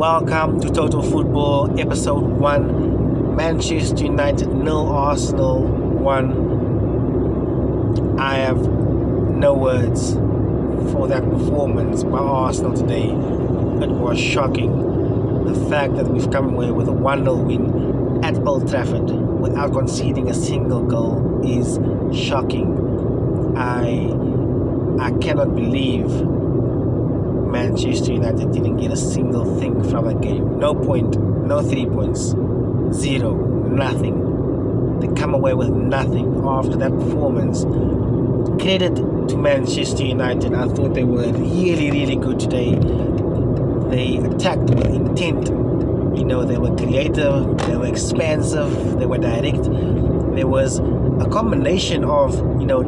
Welcome to Total Football Episode 1. Manchester United 0, Arsenal 1. I have no words for that performance by Arsenal today. It was shocking. The fact that we've come away with a 1-0 win at Old Trafford without conceding a single goal is shocking. I cannot believe Manchester United didn't get a single thing from that game. No point, no 3 points, zero, nothing. They come away with nothing after that performance. Credit to Manchester United. I thought they were really good today. They attacked with intent. They were creative, they were expansive, they were direct. There was a combination of,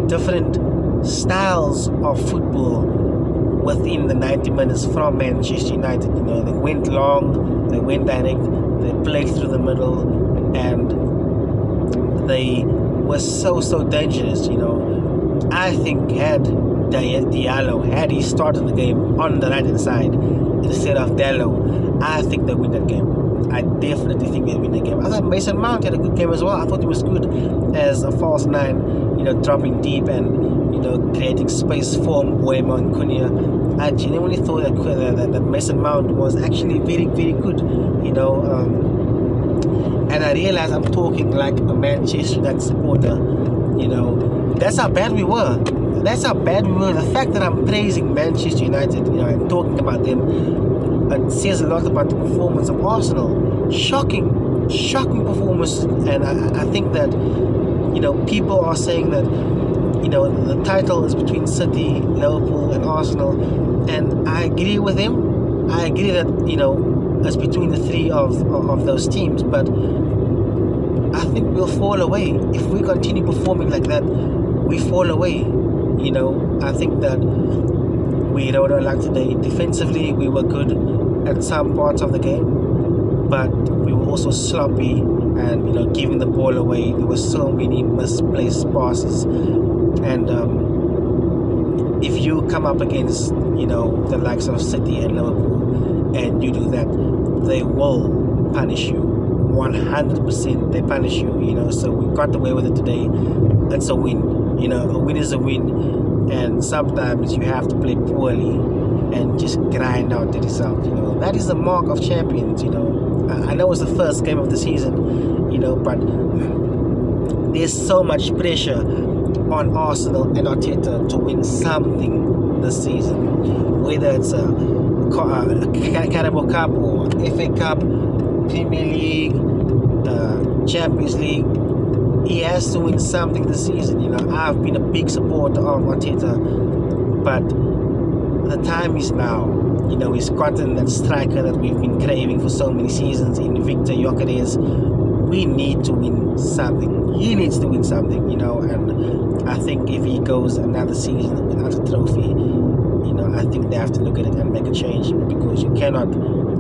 different styles of football within the 90 minutes from Manchester United. They went long, they went direct, they played through the middle, and they were so dangerous. I think had Diallo, had he started the game on the right hand side instead of Dallo, I think they win that game. I definitely think they win the game. I thought Mason Mount had a good game as well. I thought he was good as a false nine, dropping deep and creating space for Mbeumo and Cunha. I genuinely thought that Mason Mount was actually very good, and I realized I'm talking like a Manchester United supporter. That's how bad we were. The fact that I'm praising Manchester United, and talking about them, it says a lot about the performance of Arsenal. Shocking performance. And I think that, people are saying that, the title is between City, Liverpool and Arsenal, and I agree with them. I agree that, it's between the three of those teams, but I think we'll fall away. If we continue performing like that, we fall away. I think that we don't like today. Defensively, we were good at some parts of the game, but we were also sloppy and, giving the ball away. There were so many misplaced passes. And if you come up against, the likes of City and Liverpool and you do that, they will punish you. 100% they punish you, so we got away with it today. That's a win. A win is a win. And sometimes you have to play poorly and just grind out the result. That is the mark of champions. I know it's the first game of the season, but there's so much pressure on Arsenal and Arteta to win something this season, whether it's a Carabao Cup or FA Cup, Premier League, Champions League. He has to win something this season. I've been a big supporter of Arteta, but the time is now. He's gotten that striker that we've been craving for so many seasons in Victor Gyökeres. We need to win something. He needs to win something, and I think if he goes another season without a trophy, I think they have to look at it and make a change, because you cannot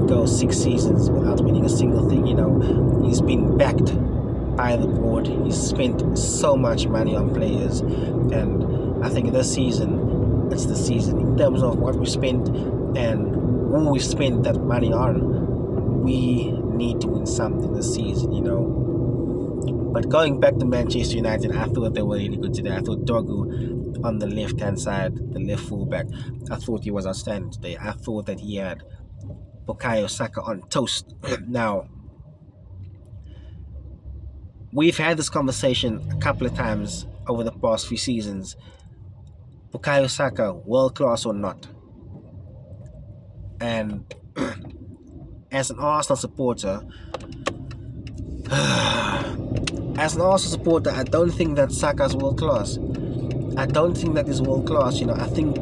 go 6 seasons without winning a single thing. He's been backed by the board. He's spent so much money on players, and I think this season, it's the season. In terms of what we spent and who we spent that money on, we need to win something this season, But going back to Manchester United, I thought they were really good today. I thought Dogu on the left-hand side, the left fullback, I thought he was outstanding today. I thought that he had Bukayo Saka on toast. Now, we've had this conversation a couple of times over the past few seasons. Bukayo Saka, world class or not? And as an Arsenal supporter, I don't think that Saka's world class. I don't think that is world class. I think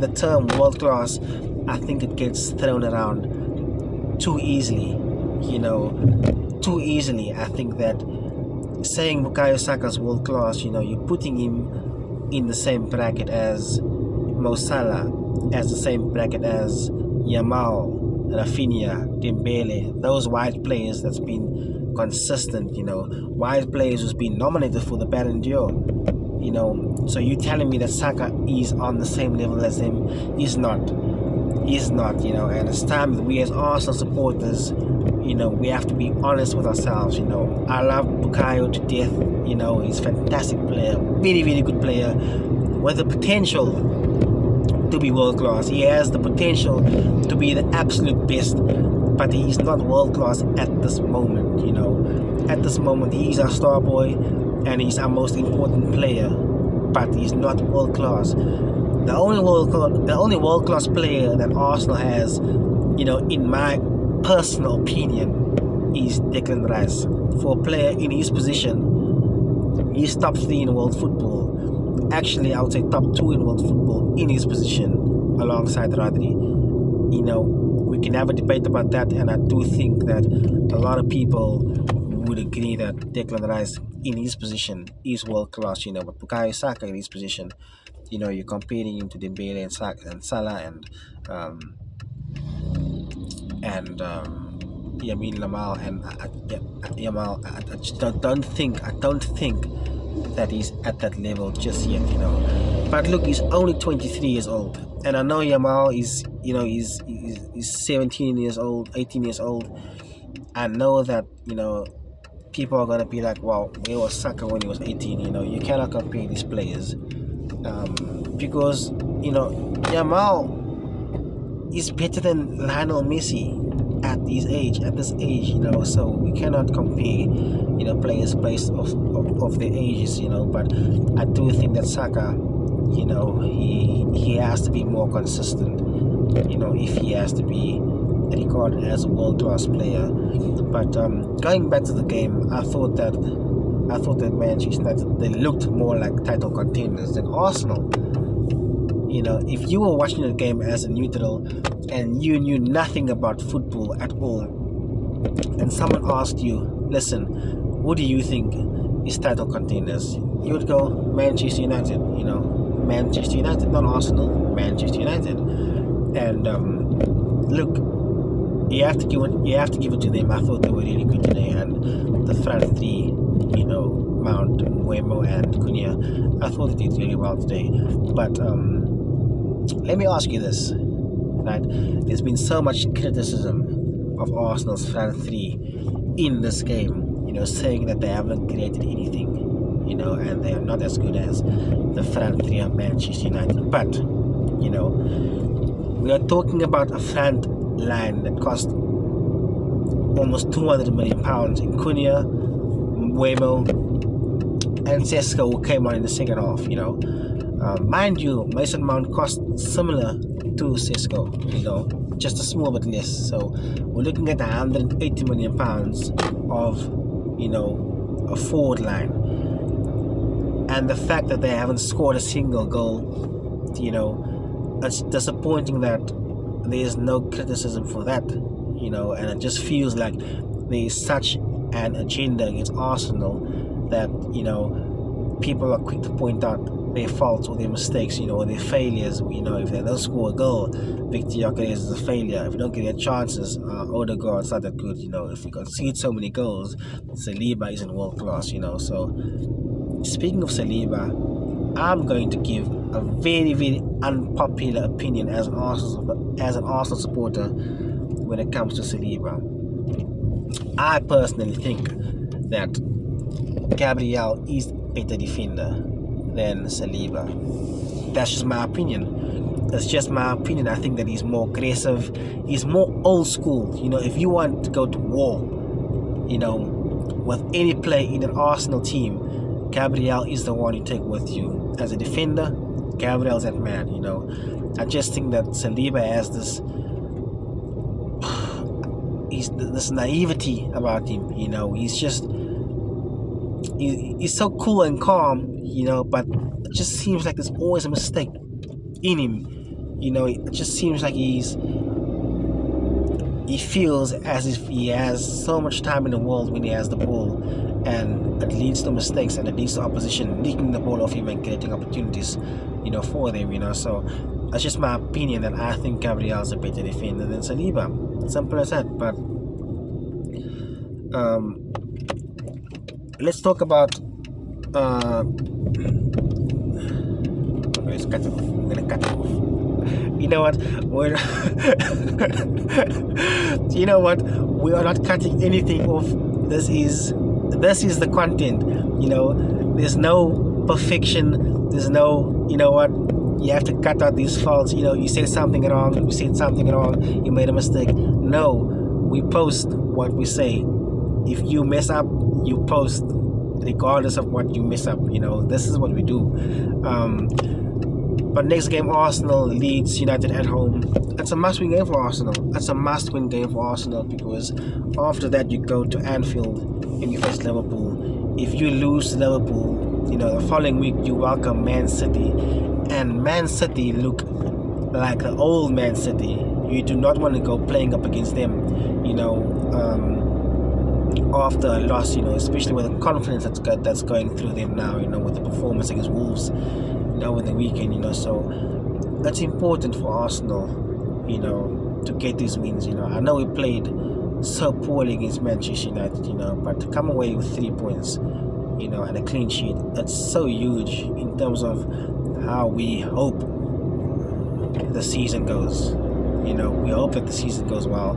the term world class, I think it gets thrown around too easily. Too easily. I think that saying Bukayo Saka's world class, you're putting him in the same bracket as Mo Salah, as the same bracket as Yamal, Rafinha, Dembele, those wide players that's been consistent, wide players who's been nominated for the Ballon d'Or. So you're telling me that Saka is on the same level as them? He's not. He's not, and it's time that we as Arsenal supporters, we have to be honest with ourselves. I love Bukayo to death. He's a fantastic player, very, very good player with the potential to be world class. He has the potential to be the absolute best, but he's not world class at this moment. At this moment, he's our star boy and he's our most important player, but he's not world class. The only world class player that Arsenal has, in my personal opinion, is Declan Rice. For a player in his position, he's top 3 in world football. Actually, I would say top 2 in world football in his position, alongside Rodri. We can have a debate about that, and I do think that a lot of people would agree that Declan Rice in his position is world class. But Bukayo Saka in his position, you're comparing him to Dembele and Salah and Yamin Lamal and Yamal. I just don't think that he's at that level just yet. But look, he's only 23 years old, and I know Yamal is he's 17 years old, 18 years old. I know that people are gonna be like, well, where was Saka when he was 18? You cannot compare these players. Because Yamal is better than Lionel Messi at this age, so we cannot compare players based of their ages, but I do think that Saka, he has to be more consistent, if he has to be recorded as a world-class player. But going back to the game, I thought that Manchester United, they looked more like title contenders than Arsenal. If you were watching the game as a neutral and you knew nothing about football at all, and someone asked you, listen, who do you think is title contenders? You would go Manchester United. Manchester United, not Arsenal. Manchester United. And look, you have to give it to them. I thought they were really good today, and the front three, Mount, Mbeumo, and Cunha, I thought they did really well today. But let me ask you this, right? There's been so much criticism of Arsenal's front three in this game, saying that they haven't created anything, and they are not as good as the front three of Manchester United. But, we are talking about a front line that cost almost £200 million in Cunha, Mbeumo, and Sesko, who came on in the second half. Mind you, Mason Mount cost similar to Sesko, just a small bit less. So we're looking at £180 million of a forward line, and the fact that they haven't scored a single goal, it's disappointing that there's no criticism for that, and it just feels like there's such an agenda against Arsenal that people are quick to point out their faults or their mistakes, or their failures. If they don't score a goal, Victor Gyökeres is a failure. If we don't get their chances, Odegaard's not that good. If we concede so many goals, Saliba isn't world class. So speaking of Saliba, I'm going to give a very, very unpopular opinion as an Arsenal supporter when it comes to Saliba. I personally think that Gabriel is a better defender than Saliba. That's just my opinion. I think that he's more aggressive. He's more old school. If you want to go to war, with any player in an Arsenal team, Gabriel is the one you take with you. As a defender, Gabriel's that man. I just think that Saliba has this naivety about him. He's so cool and calm, but it just seems like there's always a mistake in him. It just seems like he feels as if he has so much time in the world when he has the ball, and it leads to mistakes, and it leads to opposition nicking the ball off him and creating opportunities, for them. So that's just my opinion, that I think Gabriel's a better defender than Saliba. Simple as that. But let's talk about I'm gonna cut it off. You know what? We're you know what? We are not cutting anything off. This is the content. You know, there's no perfection. There's no, you know what? You have to cut out these faults. You know, you said something wrong. You said something wrong. You made a mistake. No, we post what we say. If you mess up, you post, regardless of what you mess up. You know, this is what we do. But next game, Arsenal, Leeds United at home. It's a must-win game for Arsenal. It's a must-win game for Arsenal, because after that you go to Anfield and you face Liverpool. If you lose to Liverpool, you know, the following week you welcome Man City, and Man City look like the old Man City. You do not want to go playing up against them, you know, after a loss, you know, especially with the confidence that's going through them now, you know, with the performance against Wolves, you know, with the weekend, you know. So that's important for Arsenal, you know, to get these wins. You know, I know we played so poorly against Manchester United, you know, but to come away with 3 points, you know, and a clean sheet, that's so huge in terms of how we hope the season goes. You know, we hope that the season goes well,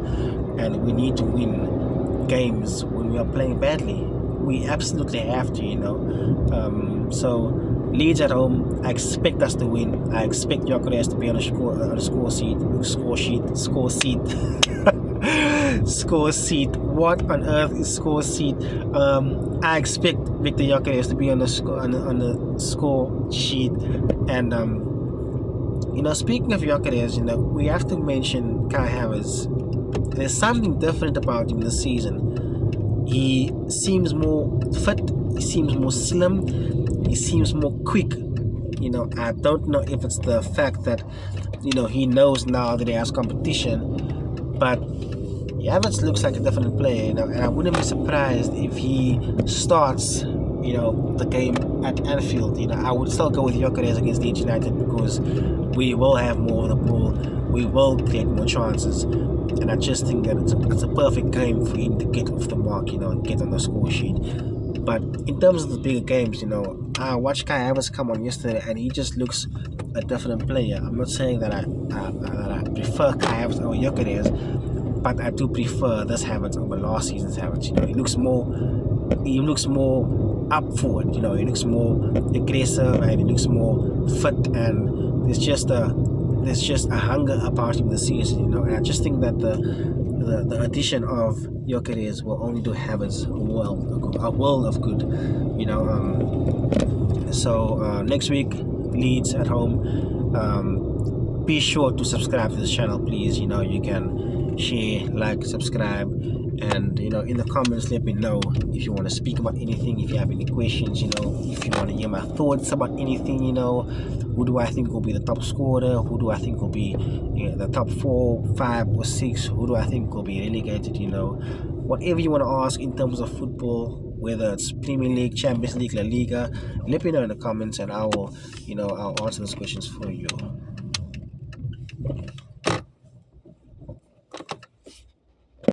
and we need to win games when we are playing badly. We absolutely have to, you know. So Leeds at home, I expect us to win. I expect Gyökeres to be on a score sheet. What on earth is score sheet? I expect Victor Gyökeres to be on the score sheet. And you know, speaking of Gyökeres, you know, we have to mention Kai Havertz. There's something different about him this season. He seems more fit. He seems more slim. He seems more quick. You know, I don't know if it's the fact that, you know, he knows now that he has competition, but Havertz looks like a different player, you know, and I wouldn't be surprised if he starts, you know, the game at Anfield. You know, I would still go with Gyökeres against Leeds United, because we will have more of the ball, we will create more chances, and I just think that it's a perfect game for him to get off the mark, you know, and get on the score sheet. But in terms of the bigger games, you know, I watched Kai Havertz come on yesterday, and he just looks a different player. I'm not saying that I prefer Kai Havertz over Gyökeres, but I do prefer this Havertz over last season's Havertz. You know, he looks more up for it. You know, he looks more aggressive, and he looks more fit, and there's just a hunger about him this season. You know, and I just think that the addition of Gyökeres will only do Havertz a world of good. You know, so next week, Leeds at home. Be sure to subscribe to this channel, please. You know, you can share, like, subscribe, and you know, in the comments let me know if you want to speak about anything, if you have any questions, you know, if you want to hear my thoughts about anything. You know, who do I think will be the top scorer, who do I think will be, you know, the top 4, 5 or 6, who do I think will be relegated. You know, whatever you want to ask in terms of football, whether it's Premier League, Champions League, La Liga, let me know in the comments, and I will, you know, I'll answer those questions for you.